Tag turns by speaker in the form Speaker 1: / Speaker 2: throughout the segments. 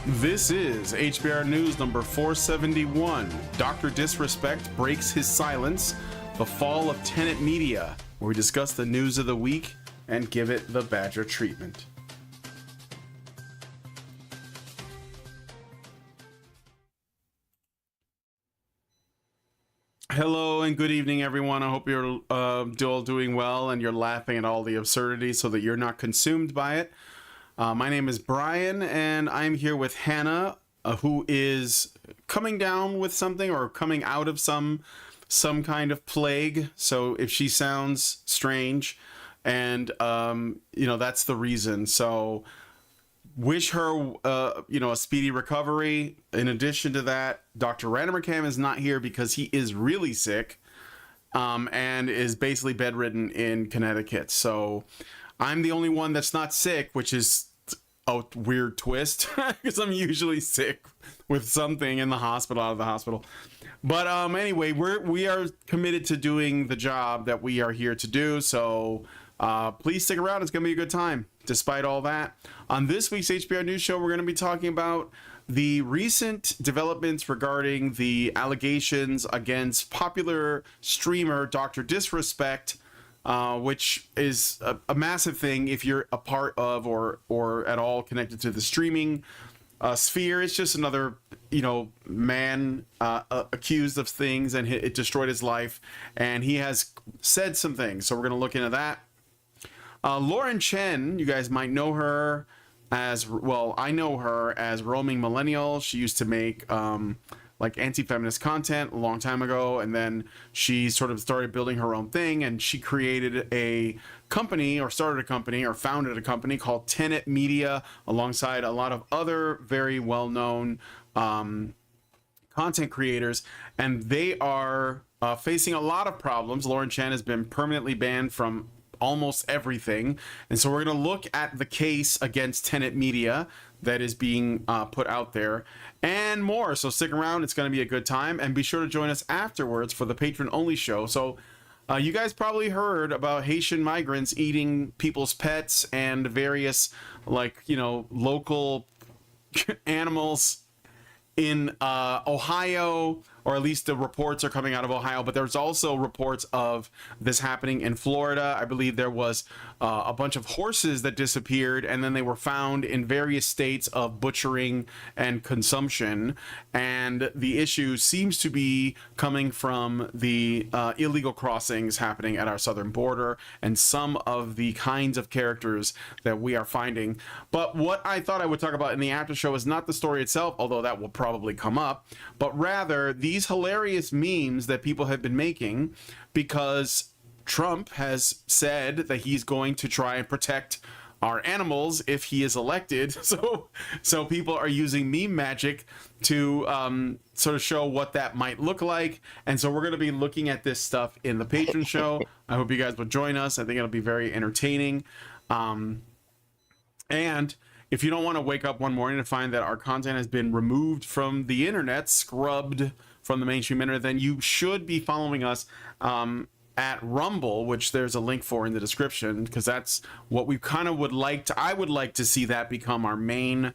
Speaker 1: This is HBR News number 471. Dr. Disrespect breaks his silence. The fall of Tenet Media, where we discuss the news of the week and give it the Badger treatment. Hello and good evening, everyone. I hope you're all doing well and you're laughing at all the absurdity so that you're not consumed by it. My name is Brian, and I'm here with Hannah, who is coming down with something or coming out of some kind of plague. So if she sounds strange, and that's the reason. So wish her a speedy recovery. In addition to that, Dr. Randermacam is not here because he is really sick, and is basically bedridden in Connecticut. So I'm the only one that's not sick, which is a weird twist because I'm usually sick with something in the hospital, out of the hospital. But anyway, we are committed to doing the job that we are here to do. So please stick around. It's going to be a good time despite all that. On this week's HBR News Show, we're going to be talking about the recent developments regarding the allegations against popular streamer Dr. Disrespect, which is a massive thing if you're a part of or at all connected to the streaming sphere. It's just another man accused of things, and it destroyed his life, and he has said some things, so we're going to look into that. Lauren Chen, you guys might know her as, well, I know her as Roaming Millennial. She used to make like anti-feminist content a long time ago, and then she sort of started building her own thing, and she created a company, or started a company, or founded a company called Tenet Media alongside a lot of other very well-known content creators, and they are facing a lot of problems. Lauren Chen has been permanently banned from almost everything, and so we're going to look at the case against Tenet Media that is being put out there and more. So stick around, it's going to be a good time, and be sure to join us afterwards for the patron only show. So you guys probably heard about Haitian migrants eating people's pets and various local animals in Ohio, or at least the reports are coming out of Ohio, but there's also reports of this happening in Florida. I believe there was a bunch of horses that disappeared, and then they were found in various states of butchering and consumption, and the issue seems to be coming from the illegal crossings happening at our southern border and some of the kinds of characters that we are finding. But what I thought I would talk about in the after show is not the story itself, although that will probably come up, but rather these hilarious memes that people have been making, because Trump has said that he's going to try and protect our animals if he is elected. So people are using meme magic to sort of show what that might look like. And so we're going to be looking at this stuff in the patron show. I hope you guys will join us. I think it'll be very entertaining. And if you don't want to wake up one morning to find that our content has been removed from the internet, scrubbed from the mainstream internet, then you should be following us at Rumble, which there's a link for in the description, because that's what we kind of would like to, I would like to see that become our main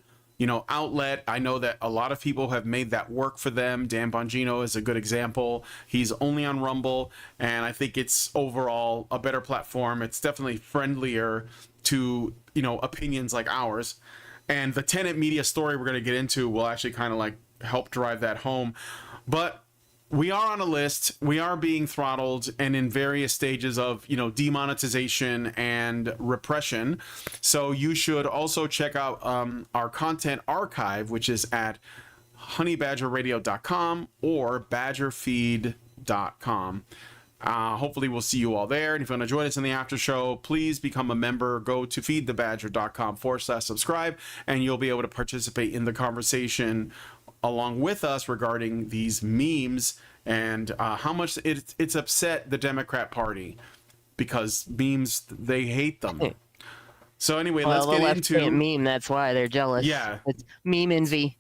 Speaker 1: outlet. I know that a lot of people have made that work for them. Dan Bongino is a good example. He's only on Rumble, and I think it's overall a better platform. It's definitely friendlier to opinions like ours, and the Tenet Media story we're going to get into will actually kind of help drive that home. But we are on a list, we are being throttled, and in various stages of demonetization and repression. So you should also check out our content archive, which is at honeybadgerradio.com or badgerfeed.com. Hopefully we'll see you all there, and if you want to join us in the after show, please become a member. Go to feedthebadger.com/subscribe, and you'll be able to participate in the conversation along with us regarding these memes and how much it's upset the Democrat Party, because memes, they hate them. So anyway, let's get into
Speaker 2: meme. That's why they're jealous.
Speaker 1: Yeah,
Speaker 2: it's meme envy.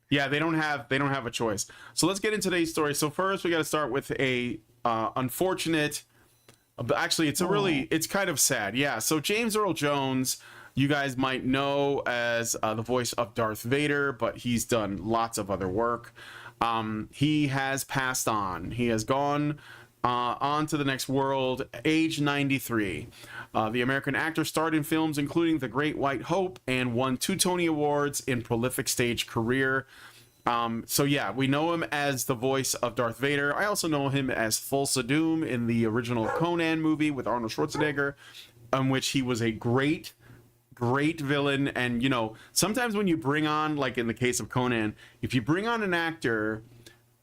Speaker 1: Yeah, they don't have a choice. So let's get into today's story. So first, we got to start with a unfortunate. Actually, it's kind of sad. Yeah. So James Earl Jones you guys might know as the voice of Darth Vader, but he's done lots of other work. He has passed on. He has gone on to the next world, age 93. The American actor starred in films including The Great White Hope and won 2 Tony Awards in prolific stage career. So yeah, we know him as the voice of Darth Vader. I also know him as Thulsa Doom in the original Conan movie with Arnold Schwarzenegger, in which he was a great villain. And sometimes when you bring on, like in the case of Conan, if you bring on an actor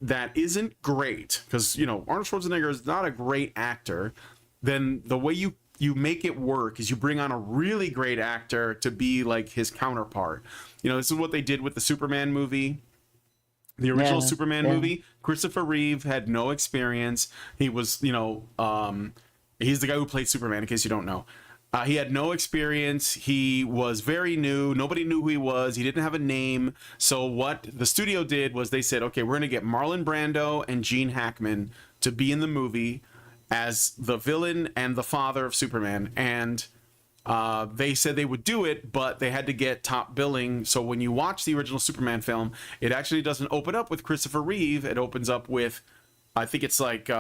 Speaker 1: that isn't great, because Arnold Schwarzenegger is not a great actor, then the way you make it work is you bring on a really great actor to be like his counterpart. This is what they did with the Superman movie. The original Superman movie, Christopher Reeve had no experience. He was, he's the guy who played Superman, in case you don't know. He had no experience. He was very new. Nobody knew who he was. He didn't have a name. So what the studio did was they said, okay, we're going to get Marlon Brando and Gene Hackman to be in the movie as the villain and the father of Superman. And they said they would do it, but they had to get top billing. So when you watch the original Superman film, it actually doesn't open up with Christopher Reeve. It opens up with, I think it's like,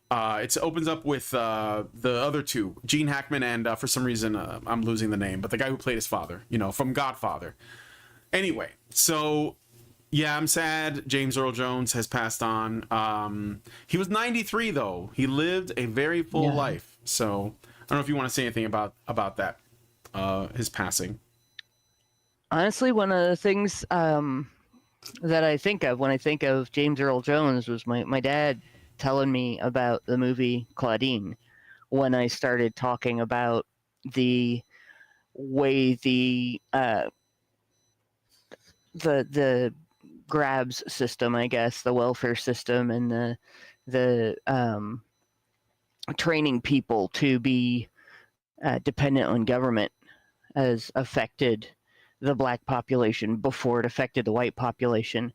Speaker 1: it opens up with the other two, Gene Hackman and for some reason I'm losing the name, but the guy who played his father, from Godfather. Anyway, so yeah, I'm sad James Earl Jones has passed on. He was 93 though. He lived a very full life. So I don't know if you want to say anything about that, his passing.
Speaker 2: Honestly, one of the things that I think of when I think of James Earl Jones was my dad telling me about the movie Claudine when I started talking about the way the grabs system, I guess, the welfare system, and the training people to be dependent on government has affected the black population before it affected the white population,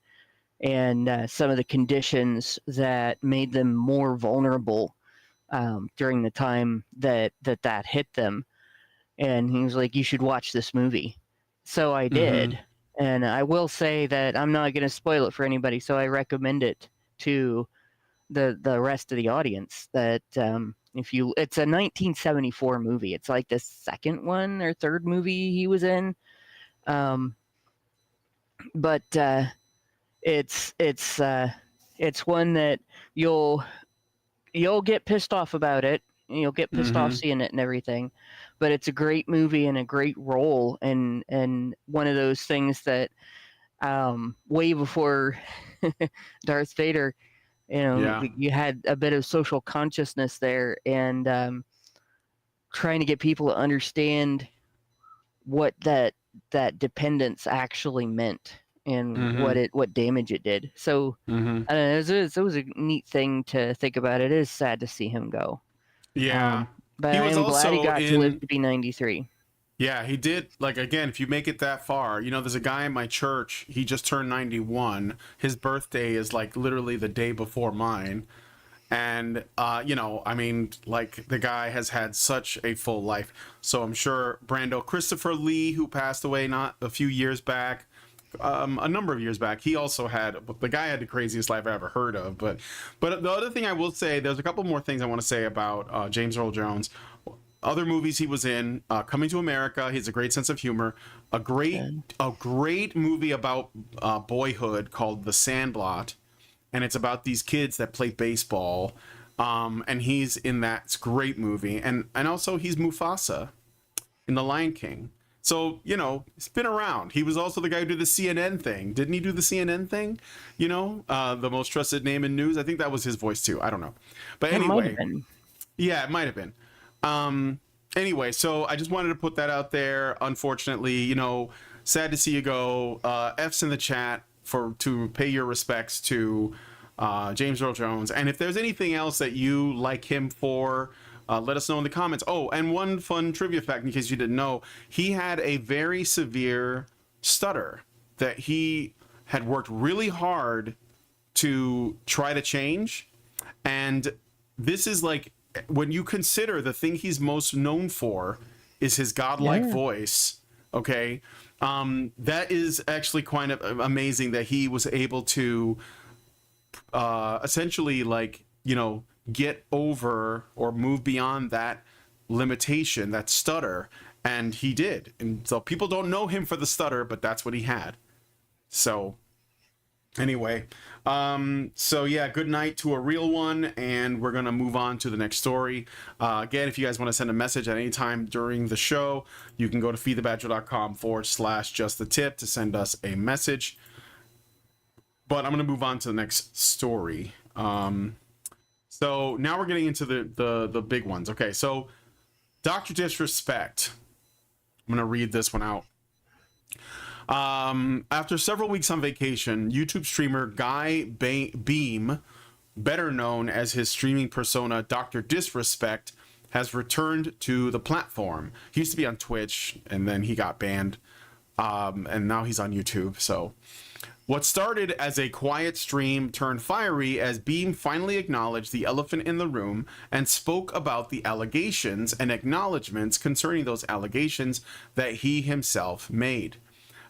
Speaker 2: and some of the conditions that made them more vulnerable during the time that hit them. And he was like, you should watch this movie. So I did. And I will say that I'm not going to spoil it for anybody, so I recommend it to the rest of the audience. That it's a 1974 movie. It's like the second one or third movie he was in. But it's one that you'll get pissed off about it. You'll get pissed off seeing it and everything, but it's a great movie and a great role, and one of those things that way before Darth Vader, you had a bit of social consciousness there, and trying to get people to understand what that dependence actually meant and what damage it did. So I don't know, it was a neat thing to think about. It is sad to see him go.
Speaker 1: Yeah.
Speaker 2: But I'm glad he got to live to be 93.
Speaker 1: Yeah, he did. Like, again, if you make it that far, there's a guy in my church, he just turned 91. His birthday is like literally the day before mine. And, I mean, like, the guy has had such a full life. So I'm sure Christopher Lee, who passed away not a few years back, a number of years back, the guy had the craziest life I ever heard of. But the other thing I will say, there's a couple more things I want to say about James Earl Jones. Other movies he was in, Coming to America, he has a great sense of humor. A great movie about boyhood called The Sandlot, and it's about these kids that play baseball. And he's in that. It's a great movie. And also he's Mufasa in The Lion King. So, he's been around. He was also the guy who did the CNN thing. Didn't he do the CNN thing? The most trusted name in news. I think that was his voice too. I don't know. But anyway. Yeah, it might have been. Anyway, so I just wanted to put that out there. Unfortunately, sad to see you go. F's in the chat to pay your respects to James Earl Jones. And if there's anything else that you like him for, let us know in the comments. Oh, and one fun trivia fact, in case you didn't know, he had a very severe stutter that he had worked really hard to try to change. And this is like, when you consider the thing he's most known for is his godlike
Speaker 2: Yeah.
Speaker 1: voice. Okay. That is actually quite amazing that he was able to essentially, like, get over or move beyond that limitation, that stutter. And he did. And so people don't know him for the stutter, but that's what he had. So anyway, so yeah, good night to a real one, and we're gonna move on to the next story. Again, if you guys want to send a message at any time during the show, you can go to feedthebadger.com/just the tip to send us a message. But I'm gonna move on to the next story. So now we're getting into the big ones. Okay, so Dr. Disrespect. I'm gonna read this one out. After several weeks on vacation, YouTube streamer Guy Beam, better known as his streaming persona Dr. Disrespect, has returned to the platform. He used to be on Twitch, and then he got banned, and now he's on YouTube. So what started as a quiet stream turned fiery as Beam finally acknowledged the elephant in the room and spoke about the allegations and acknowledgments concerning those allegations that he himself made.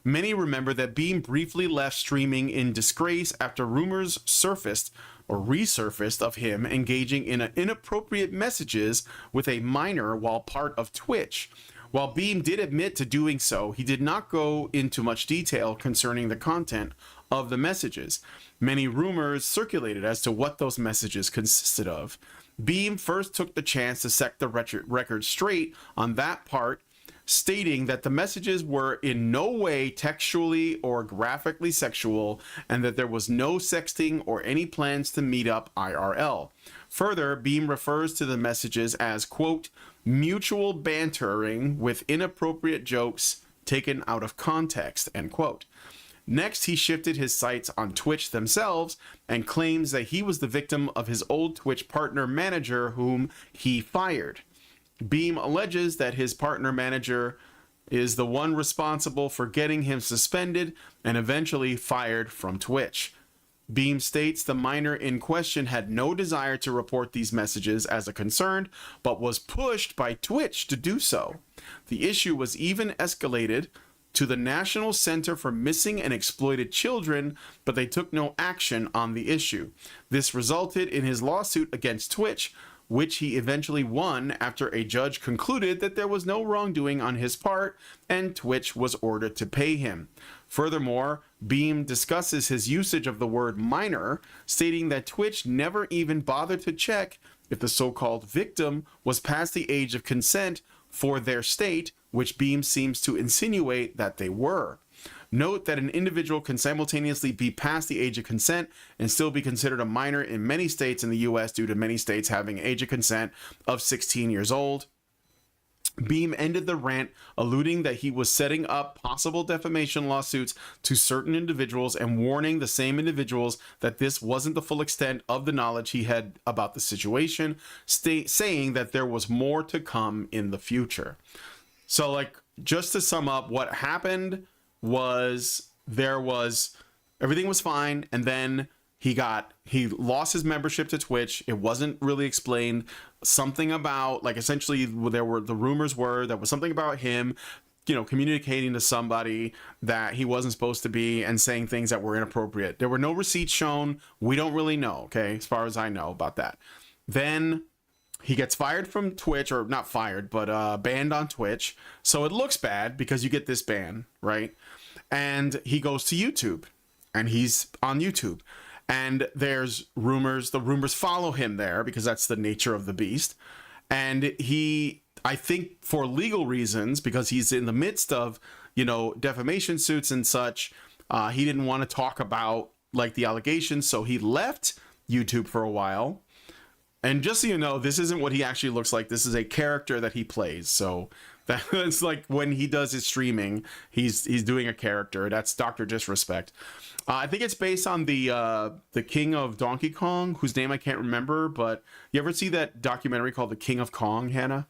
Speaker 1: Many remember that Beam briefly left streaming in disgrace after rumors surfaced or resurfaced of him engaging in inappropriate messages with a minor while part of Twitch. While Beam did admit to doing so, he did not go into much detail concerning the content of the messages. Many rumors circulated as to what those messages consisted of. Beam first took the chance to set the record straight on that part, stating that the messages were in no way textually or graphically sexual and that there was no sexting or any plans to meet up IRL. Further, Beam refers to the messages as, quote, mutual bantering with inappropriate jokes taken out of context, end quote. Next, he shifted his sights on Twitch themselves and claims that he was the victim of his old Twitch partner manager whom he fired. Beam alleges that his partner manager is the one responsible for getting him suspended and eventually fired from Twitch. Beam states the minor in question had no desire to report these messages as a concern, but was pushed by Twitch to do so. The issue was even escalated to the National Center for Missing and Exploited Children, but they took no action on the issue. This resulted in his lawsuit against Twitch, which he eventually won after a judge concluded that there was no wrongdoing on his part and Twitch was ordered to pay him. Furthermore, Beam discusses his usage of the word minor, stating that Twitch never even bothered to check if the so-called victim was past the age of consent for their state, which Beam seems to insinuate that they were. Note that an individual can simultaneously be past the age of consent and still be considered a minor in many states in the US due to many states having age of consent of 16 years old. Beam ended the rant, alluding that he was setting up possible defamation lawsuits to certain individuals and warning the same individuals that this wasn't the full extent of the knowledge he had about the situation, saying that there was more to come in the future. So, like, just to sum up, what happened was everything was fine, and then he lost his membership to Twitch. It wasn't really explained. Something about, like, essentially the rumors were there was something about him, communicating to somebody that he wasn't supposed to be and saying things that were inappropriate. There were no receipts shown. We don't really know, okay, as far as I know about that. Then he gets fired from Twitch, or not fired, but banned on Twitch. So it looks bad because you get this ban, right? And he goes to YouTube, and he's on YouTube. And there's rumors, the rumors follow him there because that's the nature of the beast. And he, I think for legal reasons, because he's in the midst of, defamation suits and such, he didn't want to talk about, like, the allegations. So he left YouTube for a while. And just so you know, this isn't what he actually looks like. This is a character that he plays. So that's like when he does his streaming, he's doing a character. That's Dr. Disrespect. I think it's based on the King of Donkey Kong, whose name I can't remember. But you ever see that documentary called The King of Kong, Hannah?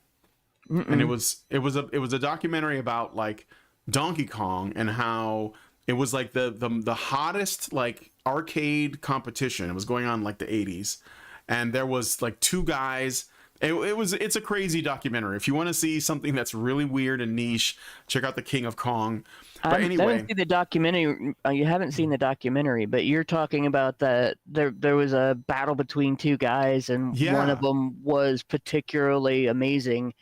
Speaker 1: Mm-mm. And it was a documentary about, like, Donkey Kong and how it was like the hottest, like, arcade competition. It was going on, like, the 80s. And there was, like, two guys, It's a crazy documentary. If you want to see something that's really weird and niche, check out The King of Kong. But
Speaker 2: I didn't
Speaker 1: anyway,
Speaker 2: see the documentary. You haven't seen the documentary, but you're talking about there was a battle between two guys, and one of
Speaker 1: yeah,
Speaker 2: them was particularly amazing.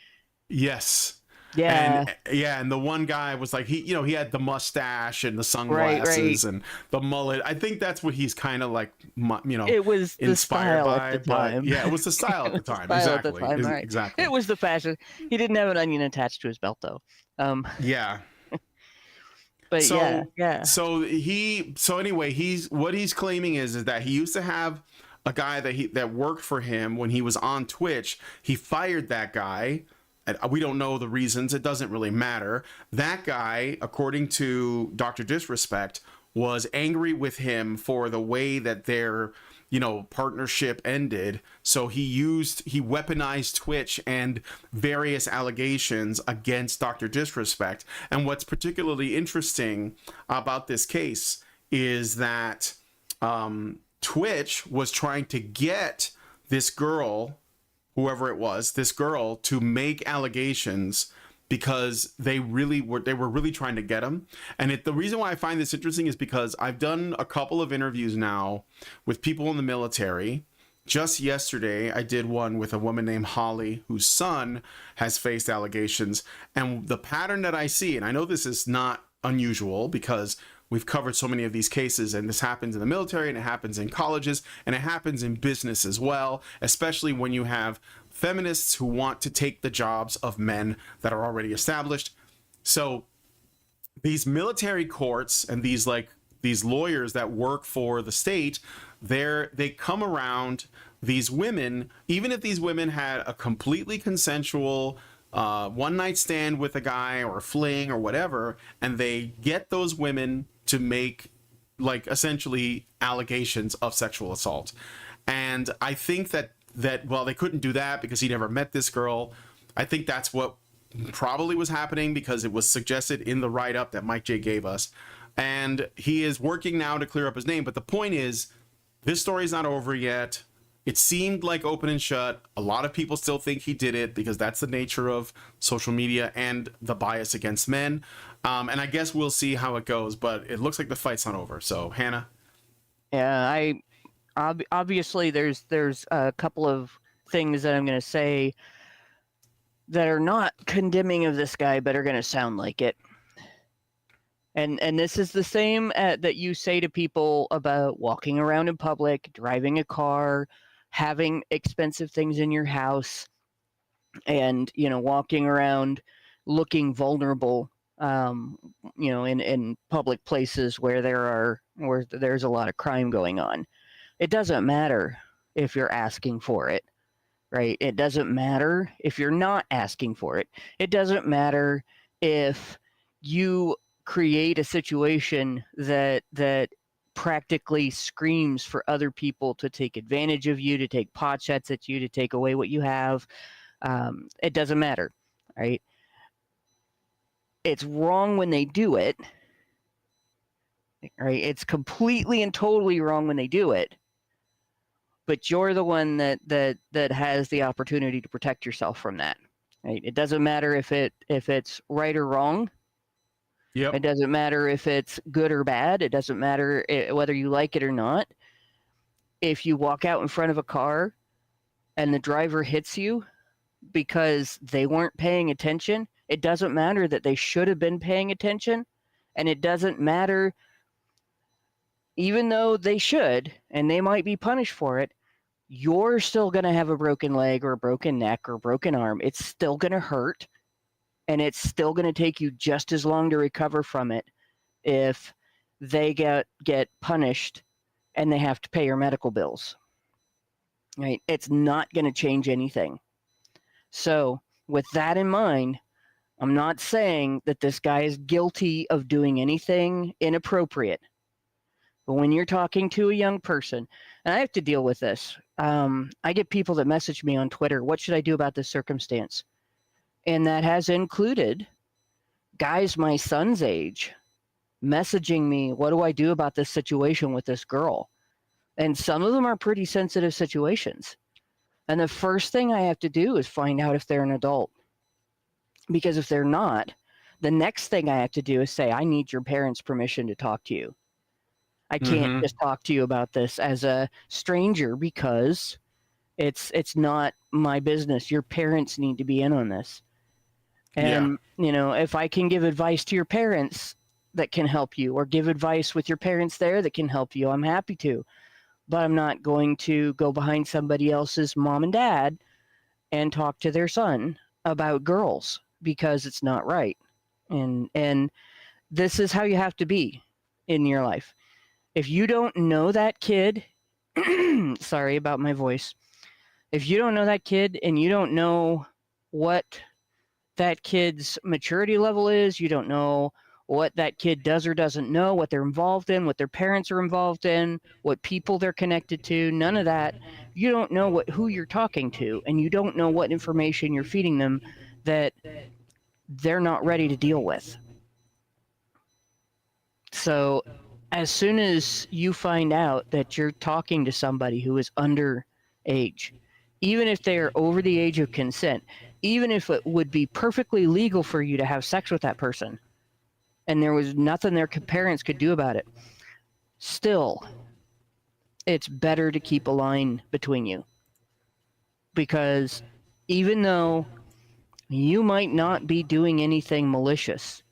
Speaker 1: yes.
Speaker 2: Yeah,
Speaker 1: And the one guy was like, he had the mustache and the
Speaker 2: right.
Speaker 1: sunglasses and the mullet. I think that's what he's kind of like,
Speaker 2: It was the
Speaker 1: inspired
Speaker 2: style at
Speaker 1: by.
Speaker 2: the
Speaker 1: But
Speaker 2: time.
Speaker 1: yeah, it was the style at the
Speaker 2: It was the
Speaker 1: time.
Speaker 2: style at the
Speaker 1: Exactly.
Speaker 2: time, right?
Speaker 1: Exactly.
Speaker 2: It was the fashion. He didn't have an onion attached to his belt, though.
Speaker 1: Yeah.
Speaker 2: But yeah,
Speaker 1: So
Speaker 2: yeah.
Speaker 1: so anyway, what he's claiming is that he used to have a guy that worked for him when he was on Twitch. He fired that guy. And we don't know the reasons. It doesn't really matter. That guy, according to Dr. Disrespect, was angry with him for the way that their partnership ended. So he weaponized Twitch and various allegations against Dr. Disrespect. And what's particularly interesting about this case is that Twitch was trying to get this girl, whoever it was, this girl, to make allegations because they were really trying to get him. And the reason why I find this interesting is because I've done a couple of interviews now with people in the military. Just yesterday, I did one with a woman named Holly, whose son has faced allegations. And the pattern that I see, and I know this is not unusual because we've covered so many of these cases, and this happens in the military, and it happens in colleges, and it happens in business as well, especially when you have feminists who want to take the jobs of men that are already established. So these military courts and these lawyers that work for the state, they come around these women, even if these women had a completely consensual one night stand with a guy or a fling or whatever, and they get those women to make essentially allegations of sexual assault. And I think that well, they couldn't do that because he never met this girl. I think that's what probably was happening because it was suggested in the write-up that Mike J gave us. And he is working now to clear up his name. But the point is, this story's not over yet. It seemed like open and shut. A lot of people still think he did it because that's the nature of social media and the bias against men. And I guess we'll see how it goes, but it looks like the fight's not over. So, Hannah?
Speaker 2: Yeah, obviously there's a couple of things that I'm going to say that are not condemning of this guy, but are going to sound like it. And this is the same that you say to people about walking around in public, driving a car, having expensive things in your house, and walking around looking vulnerable, in public places where there's a lot of crime going on. It doesn't matter if you're asking for it, right? It doesn't matter if you're not asking for it. It doesn't matter if you create a situation that practically screams for other people to take advantage of you, to take pot shots at you, to take away what you have. It doesn't matter, right? It's wrong when they do it, right? It's completely and totally wrong when they do it. But you're the one that has the opportunity to protect yourself from that. Right? It doesn't matter if it's right or wrong.
Speaker 1: Yep.
Speaker 2: It doesn't matter if it's good or bad. It doesn't matter whether you like it or not. If you walk out in front of a car and the driver hits you because they weren't paying attention, it doesn't matter that they should have been paying attention. And it doesn't matter, even though they should, and they might be punished for it, you're still going to have a broken leg or a broken neck or a broken arm. It's still going to hurt, and it's still going to take you just as long to recover from it if they get punished and they have to pay your medical bills. Right? It's not going to change anything. So, with that in mind, I'm not saying that this guy is guilty of doing anything inappropriate. But when you're talking to a young person, and I have to deal with this, I get people that message me on Twitter, what should I do about this circumstance? And that has included guys my son's age messaging me, what do I do about this situation with this girl? And some of them are pretty sensitive situations. And the first thing I have to do is find out if they're an adult. Because if they're not, the next thing I have to do is say, I need your parents' permission to talk to you. I can't
Speaker 1: Mm-hmm.
Speaker 2: just talk to you about this as a stranger because it's not my business. Your parents need to be in on this.
Speaker 1: Yeah.
Speaker 2: And, if I can give advice to your parents that can help you, or give advice with your parents there that can help you, I'm happy to. But I'm not going to go behind somebody else's mom and dad and talk to their son about girls because it's not right. And this is how you have to be in your life. If you don't know that kid, sorry about my voice. If you don't know that kid and you don't know what that kid's maturity level is, you don't know what that kid does or doesn't know, what they're involved in, what their parents are involved in, what people they're connected to, none of that. You don't know who you're talking to, and you don't know what information you're feeding them that they're not ready to deal with. So as soon as you find out that you're talking to somebody who is underage, even if they are over the age of consent, even if it would be perfectly legal for you to have sex with that person, and there was nothing their parents could do about it, still, it's better to keep a line between you. Because even though you might not be doing anything malicious,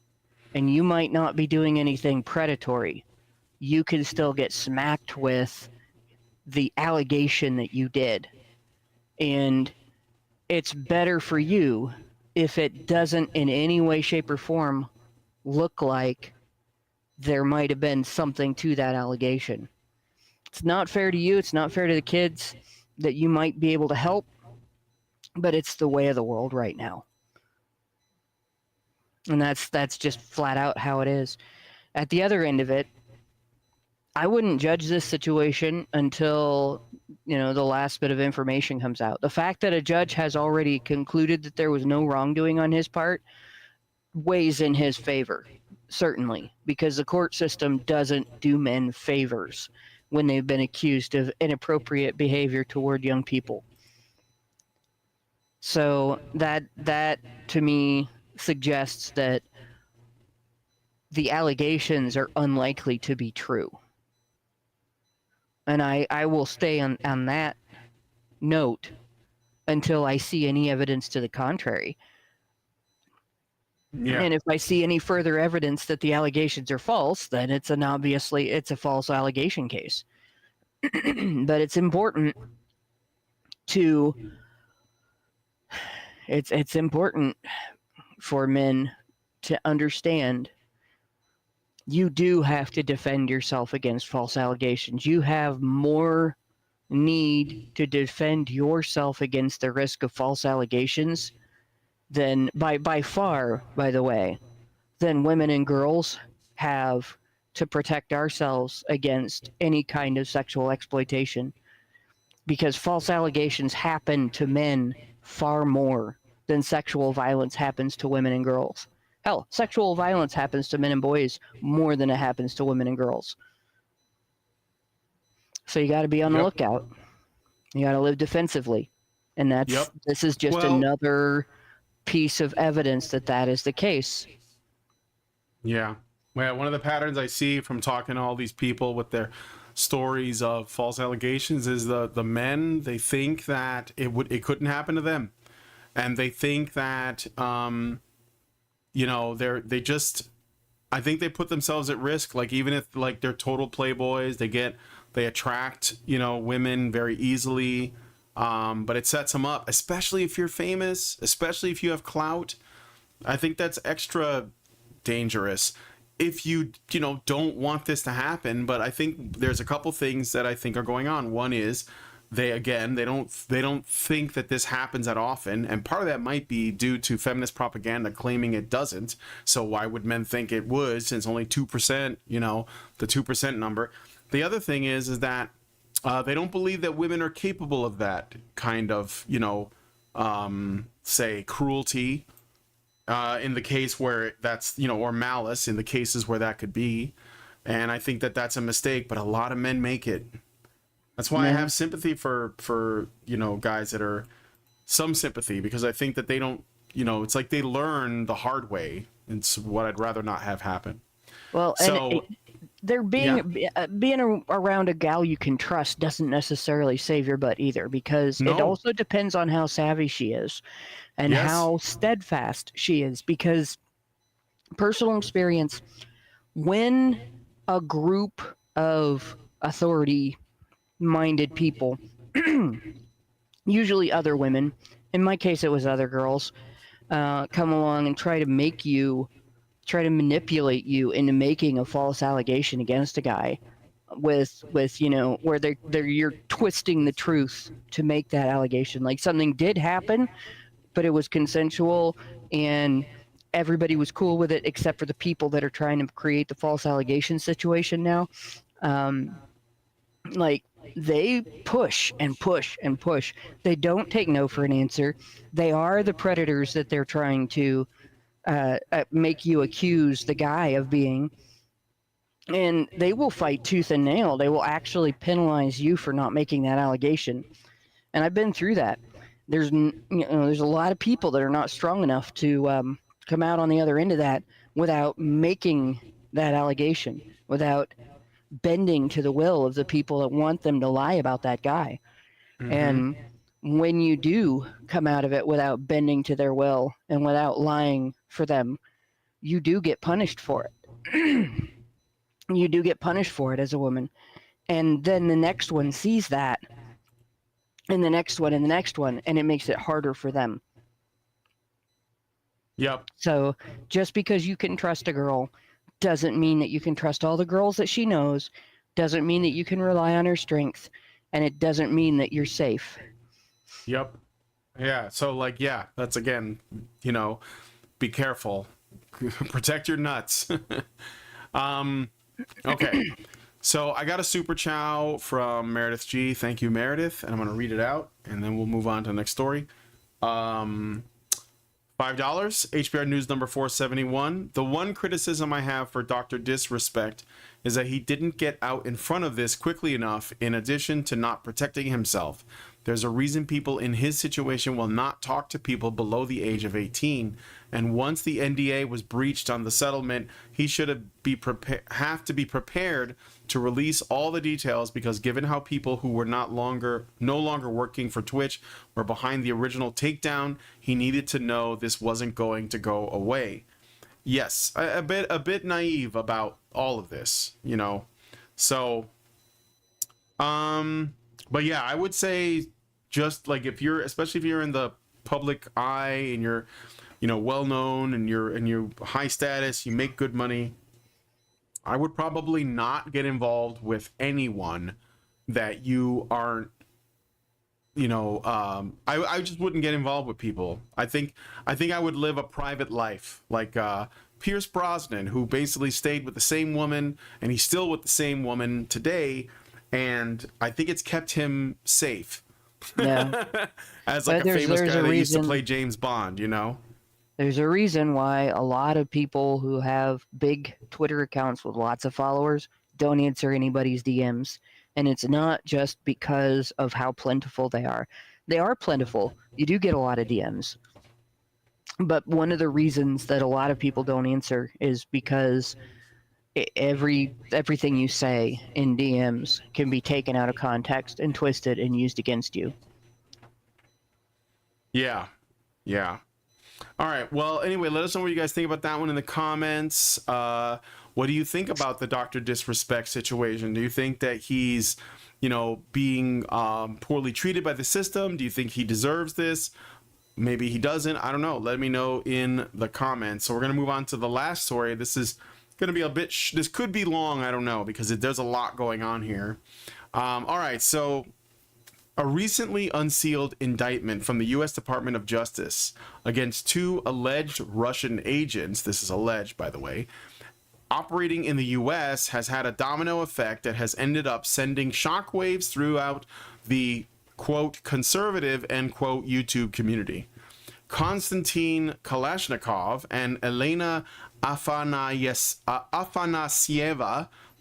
Speaker 2: and you might not be doing anything predatory, you can still get smacked with the allegation that you did. And it's better for you if it doesn't in any way, shape, or form look like there might have been something to that allegation. It's not fair to you. It's not fair to the kids that you might be able to help, but it's the way of the world right now. And that's just flat out how it is. At the other end of it, I wouldn't judge this situation until, the last bit of information comes out. The fact that a judge has already concluded that there was no wrongdoing on his part weighs in his favor, certainly, because the court system doesn't do men favors when they've been accused of inappropriate behavior toward young people. So that to me suggests that the allegations are unlikely to be true. And I will stay on that note until I see any evidence to the contrary.
Speaker 1: Yeah.
Speaker 2: And if I see any further evidence that the allegations are false, then it's a false allegation case. But it's important to it's important for men to understand you do have to defend yourself against false allegations. You have more need to defend yourself against the risk of false allegations than by far, by the way, than women and girls have to protect ourselves against any kind of sexual exploitation. Because false allegations happen to men far more than sexual violence happens to women and girls. Hell, sexual violence happens to men and boys more than it happens to women and girls. So you got to be on the lookout. You got to live defensively. And this is just another piece of evidence that is the case.
Speaker 1: Yeah. Well, one of the patterns I see from talking to all these people with their stories of false allegations is the men, they think that it couldn't happen to them. And they think that they just, I think they put themselves at risk. Like, even if like they're total playboys, they attract, women very easily. But it sets them up, especially if you're famous, especially if you have clout. I think that's extra dangerous if you don't want this to happen. But I think there's a couple things that I think are going on. One is they don't think that this happens that often, and part of that might be due to feminist propaganda claiming it doesn't. So why would men think it would, since only 2%, the 2% number. The other thing is that they don't believe that women are capable of that kind of say cruelty in the case where that's or malice in the cases where that could be. And I think that that's a mistake, but a lot of men make it. That's why I
Speaker 2: Yeah.
Speaker 1: have sympathy for guys that are some sympathy, because I think that they don't, it's like they learn the hard way. It's what I'd rather not have happen.
Speaker 2: Well, and
Speaker 1: So
Speaker 2: they're
Speaker 1: yeah,
Speaker 2: being around a gal you can trust doesn't necessarily save your butt either, because it
Speaker 1: no,
Speaker 2: also depends on how savvy she is and
Speaker 1: yes,
Speaker 2: how steadfast she is. Because personal experience, when a group of authority minded people, usually other women, in my case it was other girls, come along and try to manipulate you into making a false allegation against a guy, with where they're you're twisting the truth to make that allegation, like something did happen but it was consensual and everybody was cool with it except for the people that are trying to create the false allegation situation now. um, like, they push and push and push. They don't take no for an answer. They are the predators that they're trying to make you accuse the guy of being, and they will fight tooth and nail. They will actually penalize you for not making that allegation. And I've been through that. There's a lot of people that are not strong enough to come out on the other end of that without making that allegation, without bending to the will of the people that want them to lie about that guy.
Speaker 1: mm-hmm.
Speaker 2: And when you do come out of it without bending to their will and without lying for them, you do get punished for it. You do get punished for it as a woman. And then the next one sees that, and the next one, and the next one, and it makes it harder for them.
Speaker 1: Yep,
Speaker 2: So just because you can trust a girl doesn't mean that you can trust all the girls that she knows, doesn't mean that you can rely on her strength, and it doesn't mean that you're safe.
Speaker 1: yep, yeah. So like, yeah, that's again, be careful, protect your nuts. Okay. So I got a super chow from Meredith G. Thank you, Meredith. And I'm going to read it out, and then we'll move on to the next story. $5. HBR News number 471. The one criticism I have for Dr. Disrespect is that he didn't get out in front of this quickly enough, in addition to not protecting himself. There's a reason people in his situation will not talk to people below the age of 18. And once the NDA was breached on the settlement, he should have to be prepared to release all the details, because given how people who were no longer working for Twitch were behind the original takedown, he needed to know this wasn't going to go away. Yes, a bit naive about all of this, So, but yeah, I would say, just like, especially if you're in the public eye and you're, well known, and you're high status, you make good money, I would probably not get involved with anyone that you aren't, I just wouldn't get involved with people. I think I would live a private life, like Pierce Brosnan, who basically stayed with the same woman, and he's still with the same woman today, and I think it's kept him safe.
Speaker 2: Yeah.
Speaker 1: As like
Speaker 2: But
Speaker 1: a famous guy that used to
Speaker 2: reason.
Speaker 1: play James Bond,
Speaker 2: There's a reason why a lot of people who have big Twitter accounts with lots of followers don't answer anybody's DMs. And it's not just because of how plentiful they are. They are plentiful. You do get a lot of DMs. But one of the reasons that a lot of people don't answer is because everything you say in DMs can be taken out of context and twisted and used against you.
Speaker 1: Yeah. All right. Well, anyway, let us know what you guys think about that one in the comments. What do you think about the Dr. Disrespect situation? Do you think that he's, being poorly treated by the system? Do you think he deserves this? Maybe he doesn't. I don't know. Let me know in the comments. So we're going to move on to the last story. This is going to be a bit, this could be long. I don't know, because there's a lot going on here. All right. So a recently unsealed indictment from the U.S. Department of Justice against two alleged Russian agents, this is alleged, by the way, operating in the U.S. has had a domino effect that has ended up sending shockwaves throughout the, quote, conservative, end quote, YouTube community. Konstantin Kalashnikov and Elena Afanasieva,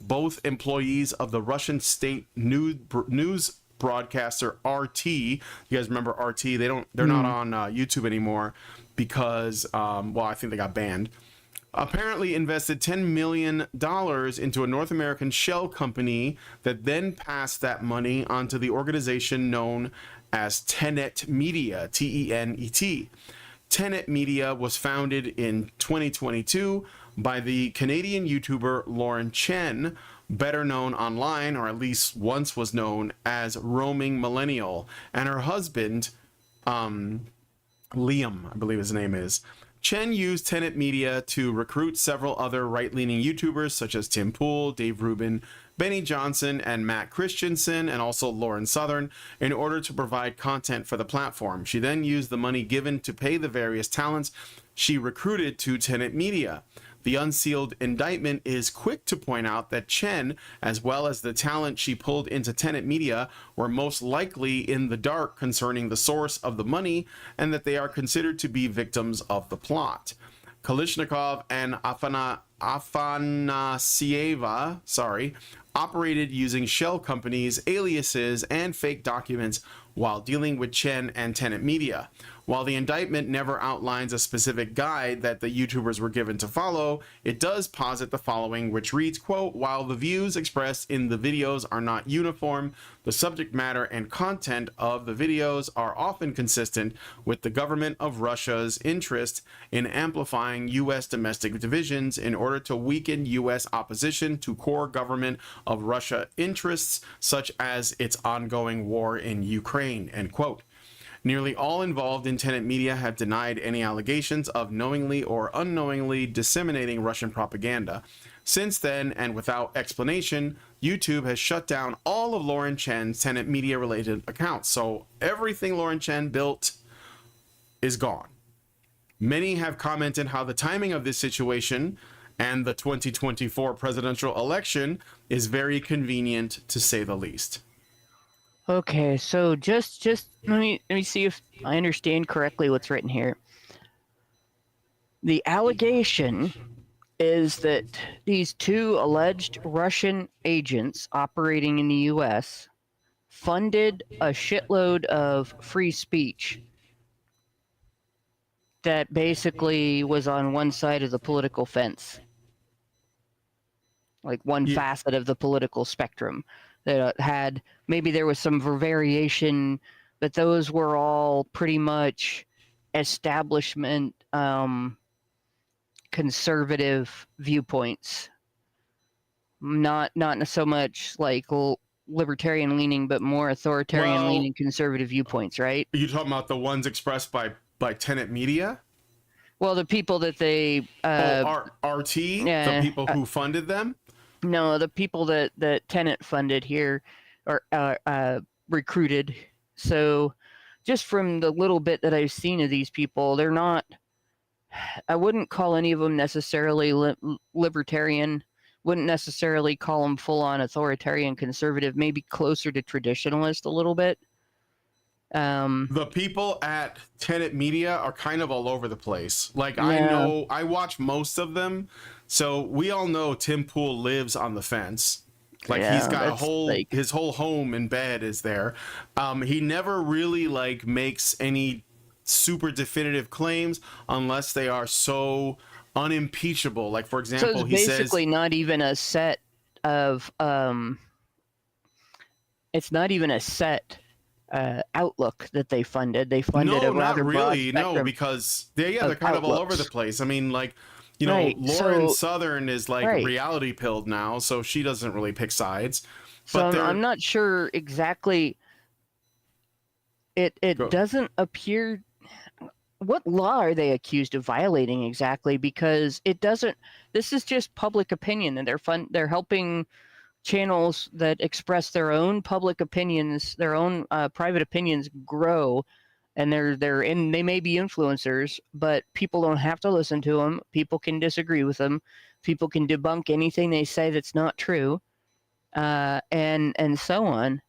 Speaker 1: both employees of the Russian state news broadcaster RT. You guys remember RT? They're not on YouTube anymore because I think they got banned. Apparently invested $10 million into a North American shell company that then passed that money onto the organization known as Tenet Media, Tenet. Tenet Media was founded in 2022 by the Canadian YouTuber Lauren Chen, better known online, or at least once was known as Roaming Millennial, and her husband, Liam, I believe his name is. Chen used Tenet Media to recruit several other right-leaning YouTubers such as Tim Pool, Dave Rubin, Benny Johnson, and Matt Christensen, and also Lauren Southern, in order to provide content for the platform. She then used the money given to pay the various talents she recruited to Tenet Media. The Unsealed Indictment is quick to point out that Chen, as well as the talent she pulled into Tenet Media, were most likely in the dark concerning the source of the money, and that they are considered to be victims of the plot. Kalishnikov and Afanasieva, operated using shell companies, aliases, and fake documents while dealing with Chen and Tenet Media. While the indictment never outlines a specific guide that the YouTubers were given to follow, it does posit the following, which reads, quote, "While the views expressed in the videos are not uniform, the subject matter and content of the videos are often consistent with the government of Russia's interest in amplifying U.S. domestic divisions in order to weaken U.S. opposition to core government of Russia interests, such as its ongoing war in Ukraine," end quote. Nearly all involved in Tenet Media have denied any allegations of knowingly or unknowingly disseminating Russian propaganda. Since then, and without explanation, YouTube has shut down all of Lauren Chen's Tenet Media related accounts. So everything Lauren Chen built is gone. Many have commented how the timing of this situation and the 2024 presidential election is very convenient, to say the least.
Speaker 2: Okay, so just let me see if I understand correctly what's written here. The allegation is that these two alleged Russian agents operating in the US funded a shitload of free speech that basically was on one side of the political fence, like one facet of the political spectrum that had, maybe there was some variation, but those were all pretty much establishment conservative viewpoints, not so much like libertarian leaning, but more authoritarian leaning conservative viewpoints, right?
Speaker 1: Are you talking about the ones expressed by Tenet Media?
Speaker 2: Well, the people that they
Speaker 1: RT, the people who funded them.
Speaker 2: No, the people that Tenet funded here are recruited. So just from the little bit that I've seen of these people, they're not, I wouldn't call any of them necessarily libertarian, wouldn't necessarily call them full-on authoritarian conservative, maybe closer to traditionalist a little bit.
Speaker 1: The people at Tenet Media are kind of all over the place. Like, yeah. I watch most of them, so we all know Tim Pool lives on the fence. Like, yeah, he's got his whole home and bed is there. He never really makes any super definitive claims unless they are so unimpeachable. Like, for example,
Speaker 2: so it's basically not even a set of it's not even a set outlook that they funded. They funded a rather broad spectrum.
Speaker 1: Because they're kind of all over the place. I mean, Lauren Southern is reality pilled now, so she doesn't really pick sides.
Speaker 2: But so I'm not sure exactly. It doesn't appear. What law are they accused of violating exactly? Because it doesn't. This is just public opinion, and they're helping channels that express their own public opinions, their own private opinions grow, and they may be influencers, but people don't have to listen to them. People can disagree with them. People can debunk anything they say that's not true, and so on.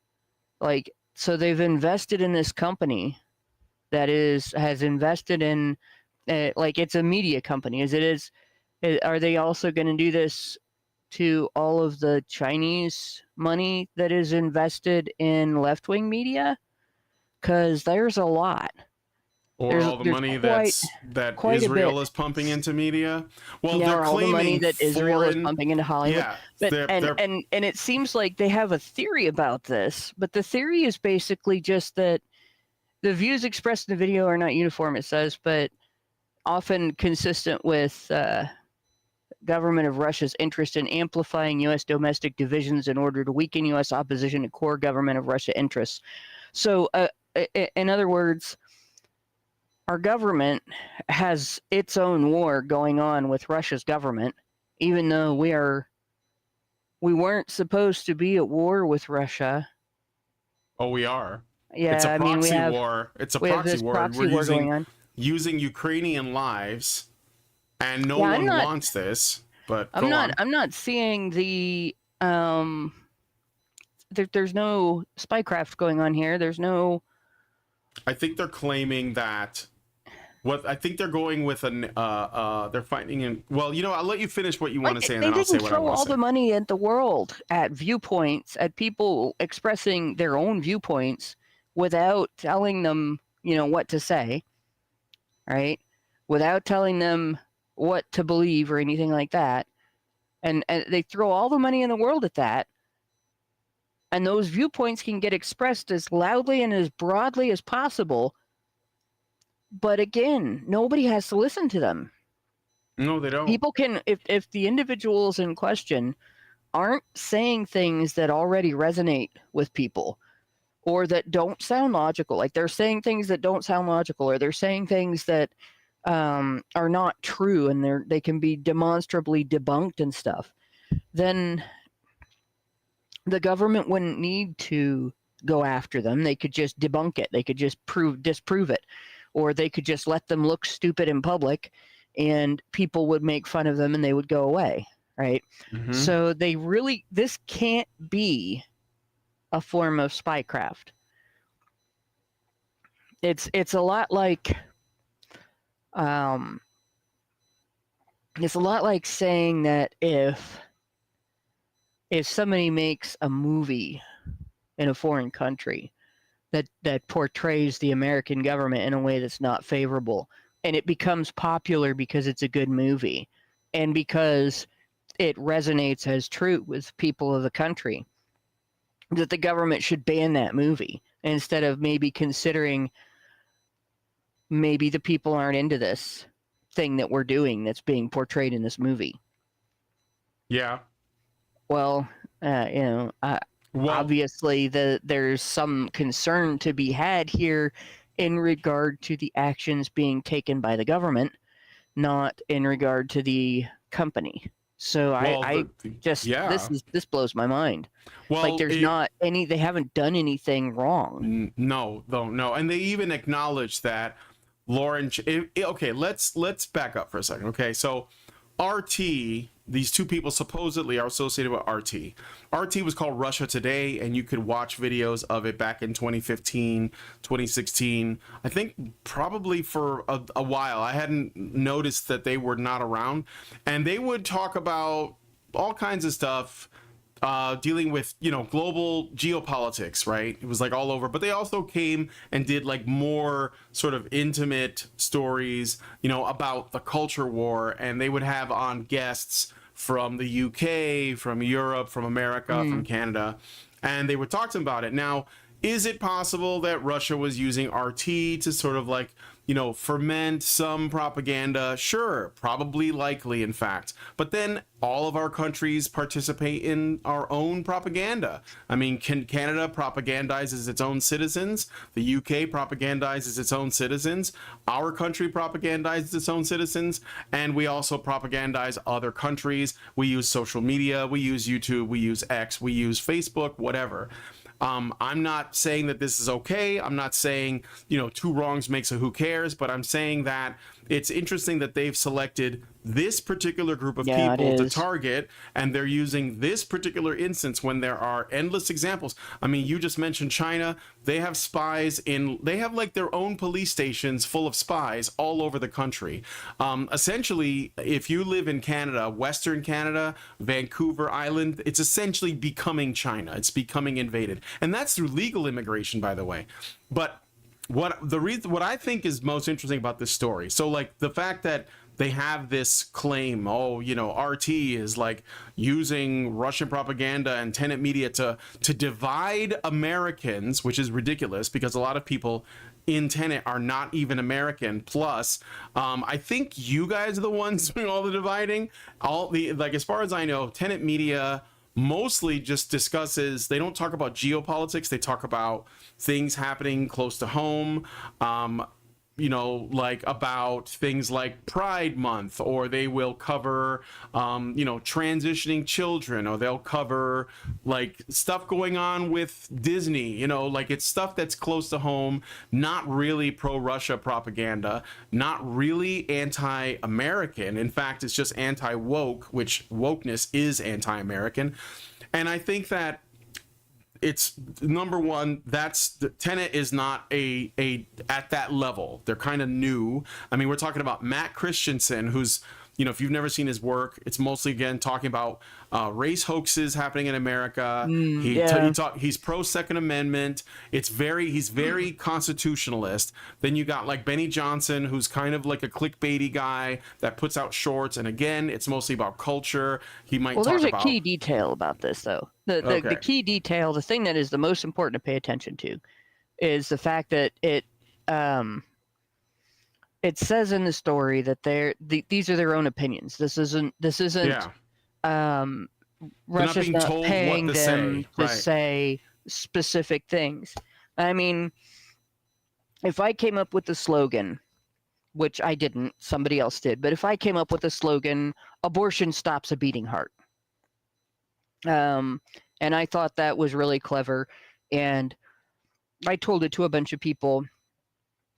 Speaker 2: So they've invested in this company that has invested in it's a media company. Are they also going to do this to all of the Chinese money that is invested in left-wing media? Because there's a lot.
Speaker 1: Or all the
Speaker 2: There's
Speaker 1: money
Speaker 2: quite
Speaker 1: that
Speaker 2: quite a bit.
Speaker 1: Israel is pumping into media. Well,
Speaker 2: Yeah,
Speaker 1: they're
Speaker 2: or all the money
Speaker 1: claiming
Speaker 2: that Israel is
Speaker 1: foreign.
Speaker 2: pumping into Hollywood.
Speaker 1: Yeah,
Speaker 2: But
Speaker 1: they're
Speaker 2: and it seems like they have a theory about this, but the theory is basically just that the views expressed in the video are not uniform, it says, but often consistent with government of Russia's interest in amplifying U.S. domestic divisions in order to weaken U.S. opposition to core government of Russia interests. So, in other words, our government has its own war going on with Russia's government, even though we weren't supposed to be at war with Russia.
Speaker 1: oh, we are. It's a
Speaker 2: Yeah, I mean
Speaker 1: proxy war. It's a
Speaker 2: we have
Speaker 1: proxy
Speaker 2: this
Speaker 1: war.
Speaker 2: proxy
Speaker 1: We're
Speaker 2: war going on.
Speaker 1: using Ukrainian lives, and no
Speaker 2: Yeah,
Speaker 1: one wants this. But go on.
Speaker 2: I'm not seeing the there's no spycraft going on here. There's no.
Speaker 1: I think they're claiming that. What I think they're going with they're finding in. Well, I'll let you finish what you want to say, and
Speaker 2: They
Speaker 1: then I'll say
Speaker 2: didn't
Speaker 1: what I
Speaker 2: throw
Speaker 1: want to
Speaker 2: all
Speaker 1: say.
Speaker 2: the money at the world, at viewpoints, at people expressing their own viewpoints without telling them, what to say, right? Without telling them what to believe or anything like that. And they throw all the money in the world at that. And those viewpoints can get expressed as loudly and as broadly as possible. But again, nobody has to listen to them.
Speaker 1: No, they don't.
Speaker 2: People can, if the individuals in question aren't saying things that already resonate with people or that don't sound logical, like they're saying things that don't sound logical, or they're saying things that are not true and they can be demonstrably debunked and stuff, then the government wouldn't need to go after them. They could just debunk it. They could just disprove it, or they could just let them look stupid in public and people would make fun of them and they would go away, right?
Speaker 1: Mm-hmm.
Speaker 2: So this can't be a form of spycraft. It's a lot like saying that if somebody makes a movie in a foreign country that portrays the American government in a way that's not favorable, and it becomes popular because it's a good movie and because it resonates as true with people of the country, that the government should ban that movie instead of maybe considering maybe the people aren't into this thing that we're doing that's being portrayed in this movie.
Speaker 1: Yeah.
Speaker 2: Well, obviously there's some concern to be had here in regard to the actions being taken by the government, not in regard to the company. So this blows my mind.
Speaker 1: Well,
Speaker 2: like they haven't done anything wrong.
Speaker 1: No, and they even acknowledge that Lauren. Okay, let's back up for a second. Okay, so RT, these two people supposedly are associated with RT. RT was called Russia Today, and you could watch videos of it back in 2015, 2016. I think probably for a while. I hadn't noticed that they were not around. And they would talk about all kinds of stuff dealing with, global geopolitics, right? It was like all over. But they also came and did like more sort of intimate stories, about the culture war. And they would have on guests from the UK, from Europe, from America, from Canada. And they would talk to them about it. Now, is it possible that Russia was using RT to sort of like, ferment some propaganda? Sure, probably, likely, in fact. But then all of our countries participate in our own propaganda. I mean, Canada propagandizes its own citizens. The UK propagandizes its own citizens. Our country propagandizes its own citizens. And we also propagandize other countries. We use social media. We use YouTube. We use X. We use Facebook, whatever. I'm not saying that this is okay. I'm not saying, two wrongs makes a who cares, but I'm saying that it's interesting that they've selected this particular group of
Speaker 2: Yeah, it
Speaker 1: people to
Speaker 2: is.
Speaker 1: target, and they're using this particular instance when there are endless examples. I mean, you just mentioned China. They have spies they have like their own police stations full of spies all over the country. Essentially, if you live in Canada, Western Canada, Vancouver Island, it's essentially becoming China. It's becoming invaded. And that's through legal immigration, by the way. But what I think is most interesting about this story, so like the fact that they have this claim, oh, you know, RT is like using Russian propaganda and Tenet media to divide Americans, which is ridiculous because a lot of people in Tenet are not even American. Plus, I think you guys are the ones doing all the dividing. Like as far as I know, Tenet media mostly just discusses, they don't talk about geopolitics, they talk about things happening close to home, you know, like about things like Pride Month, or they will cover, you know, transitioning children, or they'll cover like stuff going on with Disney, you know, like it's stuff that's close to home, not really pro-Russia propaganda, not really anti-American. In fact, it's just anti-woke, which wokeness is anti-American. And I think that it's number one, Tenet is not a at that level. They're kind of new. I mean, we're talking about Matt Christensen, who's, you know, if you've never seen his work, it's mostly again talking about race hoaxes happening in America. He's pro Second Amendment. He's very constitutionalist. Then you got like Benny Johnson, who's kind of like a clickbaity guy that puts out shorts, and again, it's mostly about culture. He might
Speaker 2: there's a key detail about this though. The key detail, the thing that is the most important to pay attention to, is the fact that it says in the story that these are their own opinions. This isn't Russia's not paying them to say specific things. I mean, if I came up with the slogan, which I didn't, somebody else did, but if I came up with the slogan, abortion stops a beating heart, and I thought that was really clever, and I told it to a bunch of people,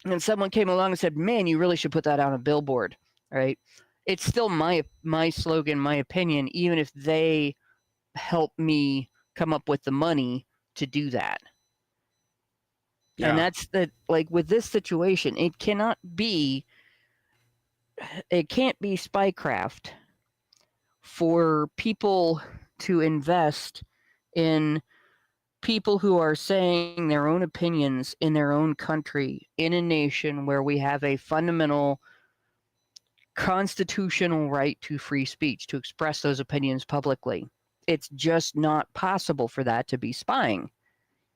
Speaker 2: and someone came along and said, man, you really should put that on a billboard, right? It's still my slogan, my opinion, even if they help me come up with the money to do that. Yeah. And that's like with this situation, it can't be spycraft for people to invest in people who are saying their own opinions in their own country, in a nation where we have a fundamental constitutional right to free speech, to express those opinions publicly. It's just not possible for that to be spying.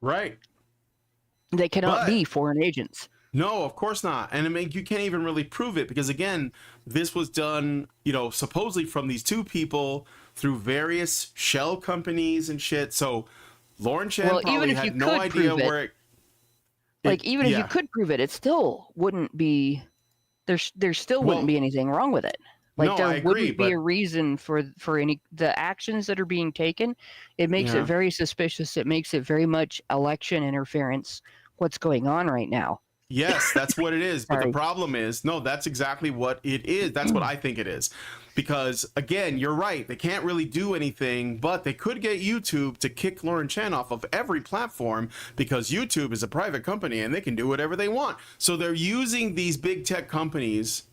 Speaker 1: Right.
Speaker 2: They cannot be foreign agents.
Speaker 1: No, of course not. And I mean, you can't even really prove it because, again, this was done, you know, supposedly from these two people through various shell companies and shit. So Lauren Chen probably had no idea where it...
Speaker 2: Even if you could prove it, it still wouldn't be... There still wouldn't be anything wrong with it. Like, there wouldn't be a reason for the actions that are being taken. It makes it very suspicious. It makes it very much election interference, what's going on right now.
Speaker 1: Yes, that's what it is. But the problem is, no, that's exactly what it is. That's what I think it is. Because, again, you're right. They can't really do anything, but they could get YouTube to kick Lauren Chen off of every platform because YouTube is a private company and they can do whatever they want. So they're using these big tech companies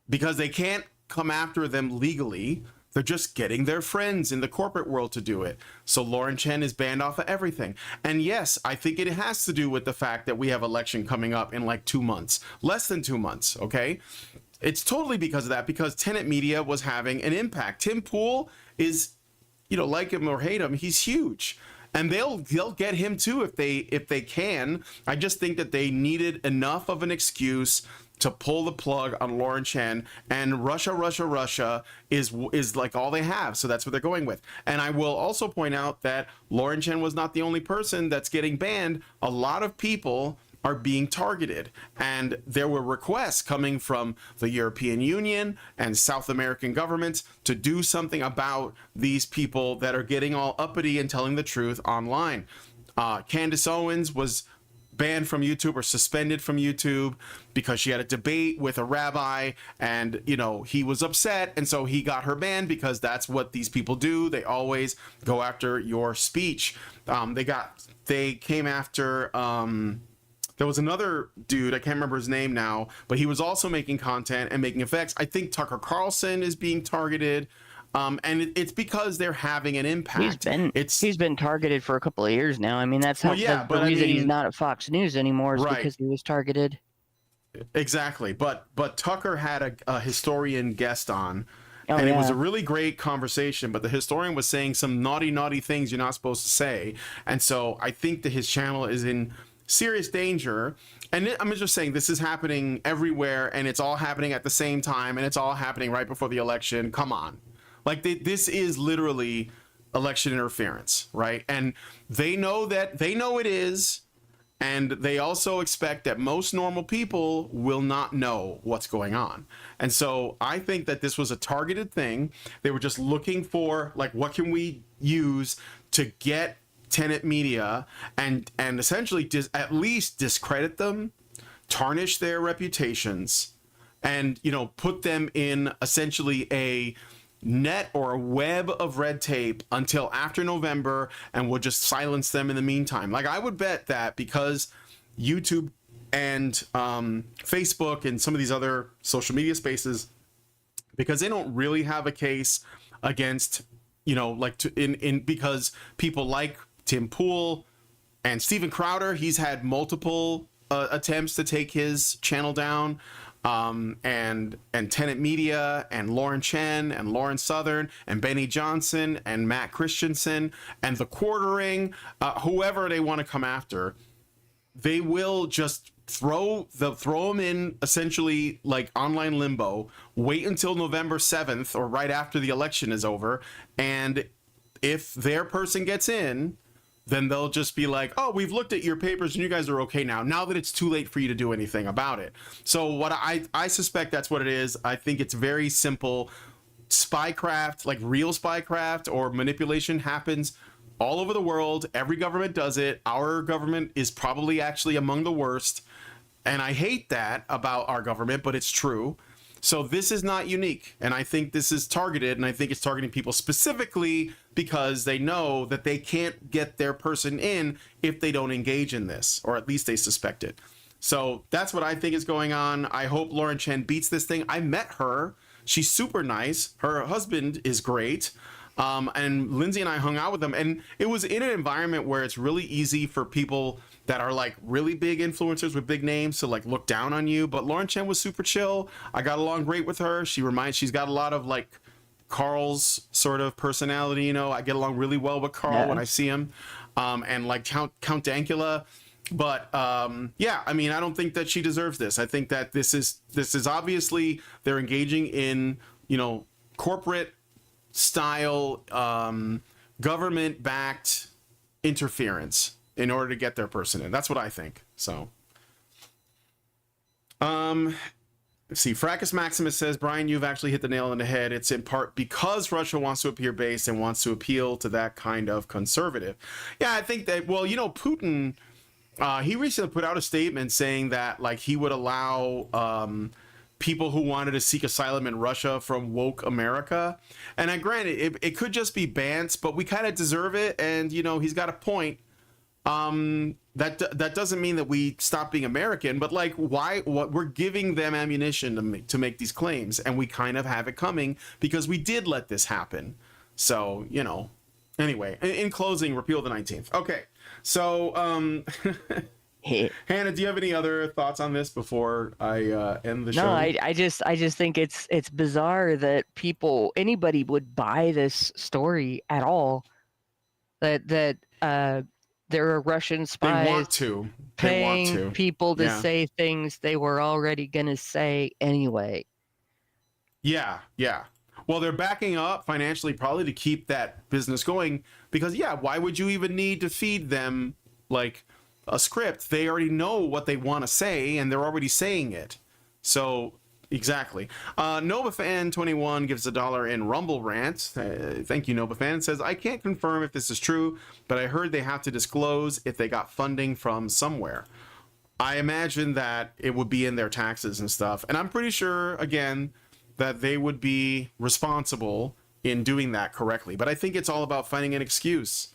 Speaker 1: because they can't come after them legally. They're just getting their friends in the corporate world to do it. So Lauren Chen is banned off of everything. And yes, I think it has to do with the fact that we have election coming up in like 2 months, less than 2 months. Okay. It's totally because of that, because Tenet Media was having an impact. Tim Pool is, you know, like him or hate him, he's huge. And they'll get him too if they can. I just think that they needed enough of an excuse to pull the plug on Lauren Chen, and Russia is like all they have. So that's what they're going with. And I will also point out that Lauren Chen was not the only person that's getting banned. A lot of people are being targeted, and there were requests coming from the European Union and South American governments to do something about these people that are getting all uppity and telling the truth online. Candace Owens was banned from YouTube or suspended from YouTube because she had a debate with a rabbi, and he was upset, and so he got her banned because that's what these people do. They always go after your speech. They came after there was another dude, I can't remember his name now, but he was also making content and making effects. I think Tucker Carlson is being targeted. And it's because they're having an impact.
Speaker 2: He's been targeted for a couple of years now. I mean, that's how the reason he's not at Fox News anymore is because he was targeted.
Speaker 1: Exactly. But Tucker had a historian guest on, and it was a really great conversation. But the historian was saying some naughty things you're not supposed to say, and so I think that his channel is in serious danger. And I'm just saying, this is happening everywhere, and it's all happening at the same time, and it's all happening right before the election. Come on. Like, this is literally election interference, right? And they know it is, and they also expect that most normal people will not know what's going on. And so I think that this was a targeted thing. They were just looking for, like, what can we use to get Tenet Media and essentially at least discredit them, tarnish their reputations, and, put them in essentially a net or a web of red tape until after November, and we'll just silence them in the meantime. Like, I would bet that because YouTube and Facebook and some of these other social media spaces, because they don't really have a case against, because people like Tim Pool and Steven Crowder, he's had multiple attempts to take his channel down. And Tenet Media and Lauren Chen and Lauren Southern and Benny Johnson and Matt Christensen and The Quartering, whoever they want to come after, they will just throw them in essentially like online limbo, wait until November 7th or right after the election is over, and if their person gets in, then they'll just be like, oh, we've looked at your papers and you guys are okay now that it's too late for you to do anything about it. So what I suspect that's what it is. I think it's very simple. Spycraft, like real spycraft or manipulation, happens all over the world. Every government does it. Our government is probably actually among the worst. And I hate that about our government, but it's true. So this is not unique, and I think this is targeted, and I think it's targeting people specifically because they know that they can't get their person in if they don't engage in this, or at least they suspect it. So that's what I think is going on. I hope Lauren Chen beats this thing. I met her. She's super nice. Her husband is great. And Lindsay and I hung out with them, and it was in an environment where it's really easy for people that are like really big influencers with big names to like look down on you. But Lauren Chen was super chill. I got along great with her. She's got a lot of like Carl's sort of personality. I get along really well with Carl when I see him, and like Count Dankula. But I mean, I don't think that she deserves this. I think that this is obviously they're engaging in corporate style government-backed interference in order to get their person in. That's what I think. So, let's see. Fracus Maximus says, Brian, you've actually hit the nail on the head. It's in part because Russia wants to appear base and wants to appeal to that kind of conservative. Yeah, I think that, well, Putin, he recently put out a statement saying that like he would allow people who wanted to seek asylum in Russia from woke America. And granted, it could just be bants, but we kind of deserve it. And, he's got a point. That doesn't mean that we stop being American, but like what we're giving them ammunition to make these claims, and we kind of have it coming because we did let this happen. So, anyway, in closing, repeal the 19th. Okay. So, Hannah, do you have any other thoughts on this before I end the show?
Speaker 2: No, I just think it's bizarre that anybody would buy this story at all. That there are Russian spies paying people to say things they were already going to say anyway.
Speaker 1: Yeah. Well, they're backing up financially probably to keep that business going because, why would you even need to feed them like a script? They already know what they want to say and they're already saying it. So, Exactly. NovaFan21 gives $1 in Rumble Rant. Thank you, NovaFan. Says, I can't confirm if this is true, but I heard they have to disclose if they got funding from somewhere. I imagine that it would be in their taxes and stuff. And I'm pretty sure, again, that they would be responsible in doing that correctly. But I think it's all about finding an excuse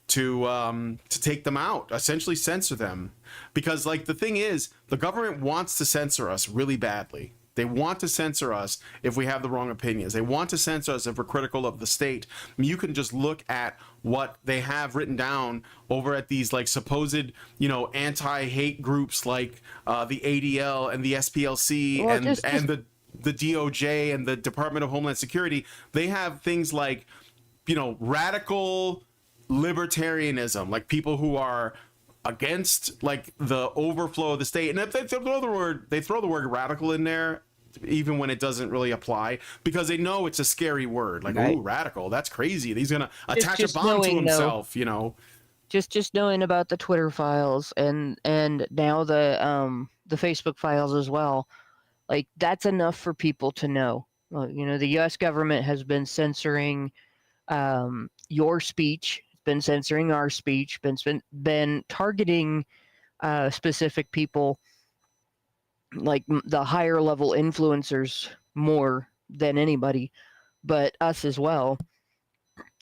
Speaker 1: to take them out, essentially censor them. Because, like, the thing is, the government wants to censor us really badly. They want to censor us if we have the wrong opinions. They want to censor us if we're critical of the state. I mean, you can just look at what they have written down over at these, like, supposed, you know, anti-hate groups like the ADL and the SPLC
Speaker 2: Well,
Speaker 1: and the DOJ and the Department of Homeland Security. They have things like, you know, radical libertarianism, like people who are against like the overflow of the state, and if they throw the word radical in there even when it doesn't really apply, because they know it's a scary word, like, right. Ooh, radical, that's crazy, he's gonna attach a bomb to himself, you know.
Speaker 2: Just knowing about the Twitter files and now the Facebook files as well, like, that's enough for people to know. You know, the U.S. government has been censoring your speech, been censoring our speech, been targeting specific people, like the higher level influencers more than anybody, but us as well,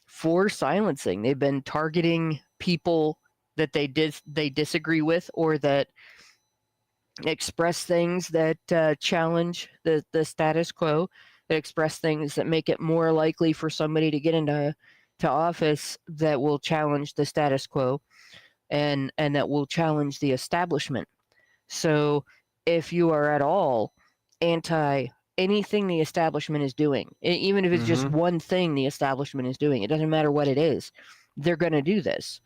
Speaker 2: for silencing. They've been targeting people that they disagree with, or that express things that challenge the status quo, that express things that make it more likely for somebody to get into office that will challenge the status quo and that will challenge the establishment. So if you are at all anti anything the establishment is doing, even if it's just one thing the establishment is doing, it doesn't matter what it is, they're going to do this.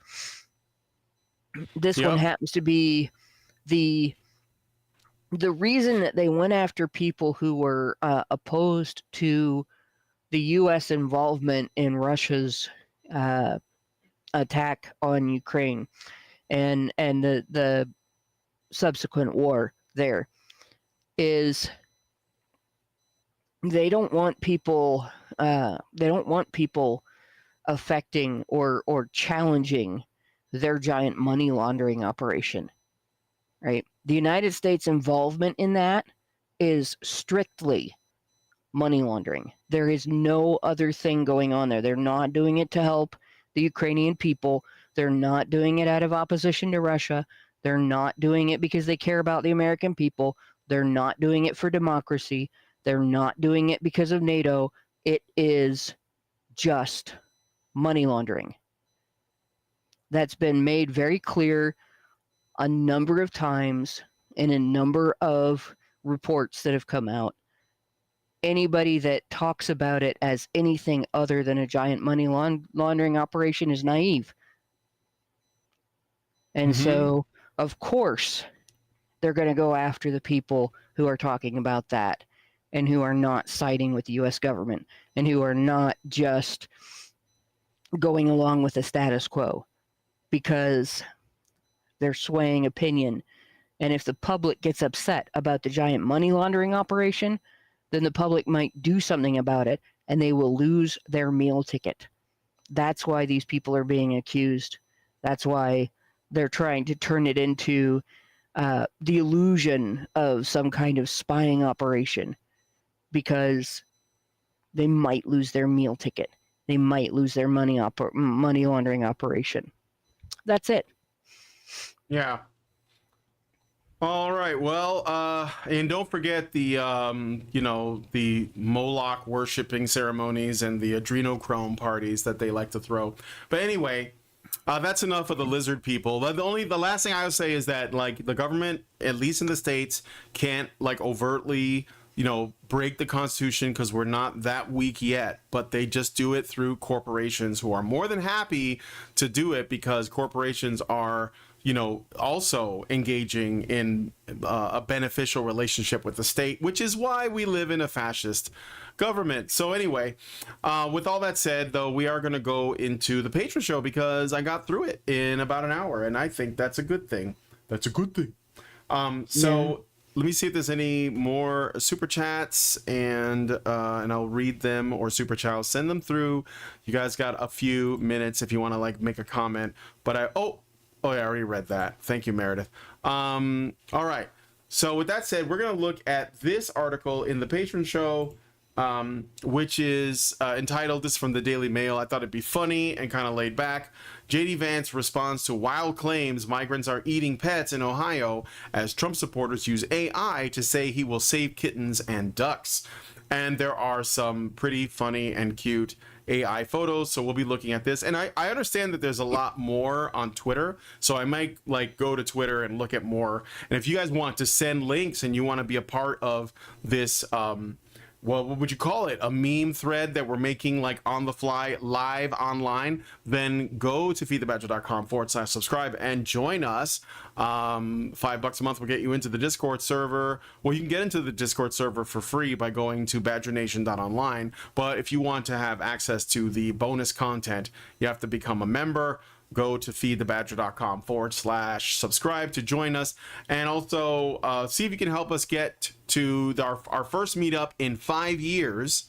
Speaker 2: This one happens to be the reason that they went after people who were opposed to the U.S. involvement in Russia's attack on Ukraine and the subsequent war there, is they don't want people affecting or challenging their giant money laundering operation, right? The United States involvement in that is strictly money laundering. There is no other thing going on there. They're not doing it to help the Ukrainian people. They're not doing it out of opposition to Russia. They're not doing it because they care about the American people. They're not doing it for democracy. They're not doing it because of NATO. It is just money laundering. That's been made very clear a number of times in a number of reports that have come out. Anybody that talks about it as anything other than a giant money laundering operation is naive. And so, of course, they're going to go after the people who are talking about that and who are not siding with the U.S. government and who are not just going along with the status quo because they're swaying opinion. And if the public gets upset about the giant money laundering operation, then the public might do something about it and they will lose their meal ticket. That's why these people are being accused. That's why they're trying to turn it into the illusion of some kind of spying operation, because they might lose their meal ticket. They might lose their money laundering operation. That's it.
Speaker 1: Yeah. All right. Well, and don't forget the the Moloch worshiping ceremonies and the adrenochrome parties that they like to throw. But anyway, that's enough of the lizard people. The last thing I would say is that, like, the government, at least in the States, can't, like, overtly, break the Constitution, because we're not that weak yet, but they just do it through corporations who are more than happy to do it, because corporations are, also engaging in a beneficial relationship with the state, which is why we live in a fascist government. So anyway, with all that said, though, we are going to go into the Patreon show, because I got through it in about an hour, and I think that's a good thing. That's a good thing. let me see if there's any more super chats, and I'll read them, or super chats. I'll send them through. You guys got a few minutes if you want to like make a comment. But I already read that. Thank you, Meredith. All right. So with that said, we're gonna look at this article in the Patron Show, which is entitled, this is from the Daily Mail. I thought it'd be funny and kind of laid back. JD Vance responds to wild claims migrants are eating pets in Ohio as Trump supporters use AI to say he will save kittens and ducks. And there are some pretty funny and cute AI photos, so we'll be looking at this. And I understand that there's a lot more on Twitter, so I might like go to Twitter and look at more. And if you guys want to send links and you want to be a part of this, well, what would you call it? A meme thread that we're making like on the fly live online, then go to feedthebadger.com/subscribe and join us. $5 a month will get you into the Discord server. Well, you can get into the Discord server for free by going to badgernation.online. But if you want to have access to the bonus content, you have to become a member. Go to feedthebadger.com/subscribe to join us, and also see if you can help us get to our first meetup in 5 years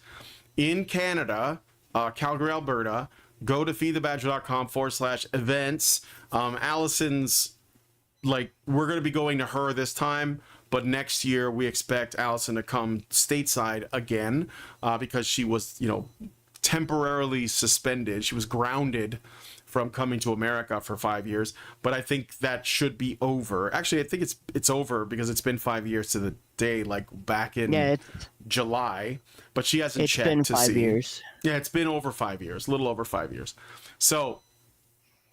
Speaker 1: in Canada, Calgary, Alberta. Go to feedthebadger.com/events. Allison's, like, we're going to be going to her this time, but next year we expect Allison to come stateside again, because she was, temporarily suspended. She was grounded from coming to America for 5 years, but I think that should be over. Actually, I think it's over because it's been 5 years to the day, like back in July, but she hasn't checked to see. It's been 5 years. Yeah, it's been over 5 years, a little over 5 years. So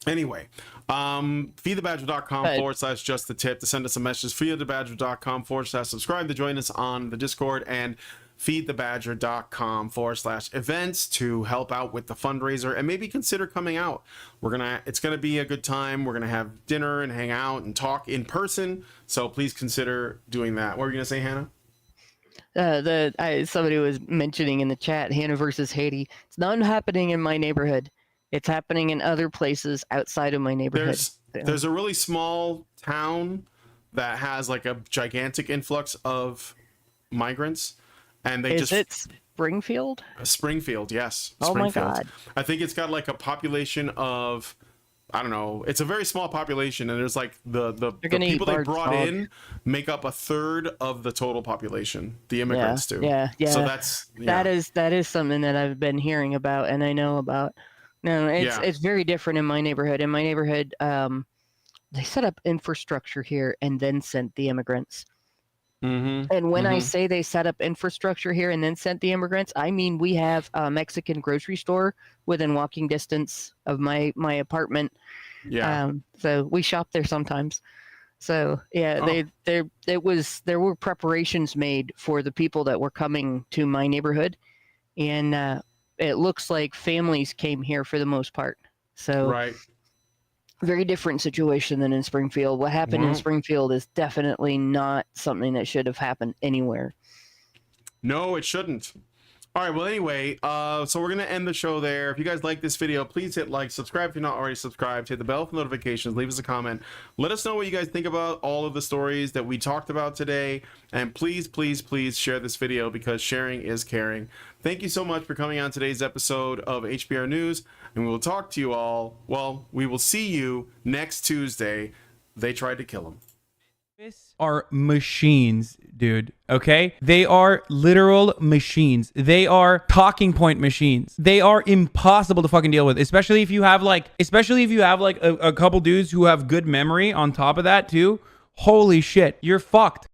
Speaker 1: anyway, feedthebadger.com/just the tip to send us a message. feedthebadger.com/subscribe to join us on the Discord, and feedthebadger.com/events to help out with the fundraiser and maybe consider coming out. It's gonna be a good time. We're gonna have dinner and hang out and talk in person, so please consider doing that. What were you gonna say, Hannah?
Speaker 2: Somebody was mentioning in the chat, Hannah versus Haiti. It's not happening in my neighborhood. It's happening in other places outside of my neighborhood.
Speaker 1: There's a really small town that has like a gigantic influx of migrants. And they
Speaker 2: it Springfield?
Speaker 1: Springfield, yes.
Speaker 2: Oh
Speaker 1: Springfield.
Speaker 2: my God.
Speaker 1: I think it's got like a population of, I don't know, it's a very small population, and there's like the people they brought in make up a third of the total population. The immigrants do.
Speaker 2: Yeah.
Speaker 1: So
Speaker 2: that is something that I've been hearing about and I know about. No, it's very different in my neighborhood. In my neighborhood, they set up infrastructure here and then sent the immigrants. And when I say they set up infrastructure here and then sent the immigrants, I mean we have a Mexican grocery store within walking distance of my apartment. Yeah. So we shop there sometimes. So yeah, there were preparations made for the people that were coming to my neighborhood, and it looks like families came here for the most part. So
Speaker 1: right.
Speaker 2: Very different situation than in Springfield. What happened in Springfield is definitely not something that should have happened anywhere.
Speaker 1: No, it shouldn't. All right, well, anyway, so we're going to end the show there. If you guys like this video, please hit like, subscribe if you're not already subscribed, hit the bell for notifications, leave us a comment. Let us know what you guys think about all of the stories that we talked about today. And please, please, please share this video, because sharing is caring. Thank you so much for coming on today's episode of HBR News, and we will talk to you all. Well, we will see you next Tuesday. They tried to kill him.
Speaker 3: Are machines, dude. Okay, they are literal machines. They are talking point machines. They are impossible to fucking deal with, especially if you have like a couple dudes who have good memory on top of that too. Holy shit, you're fucked.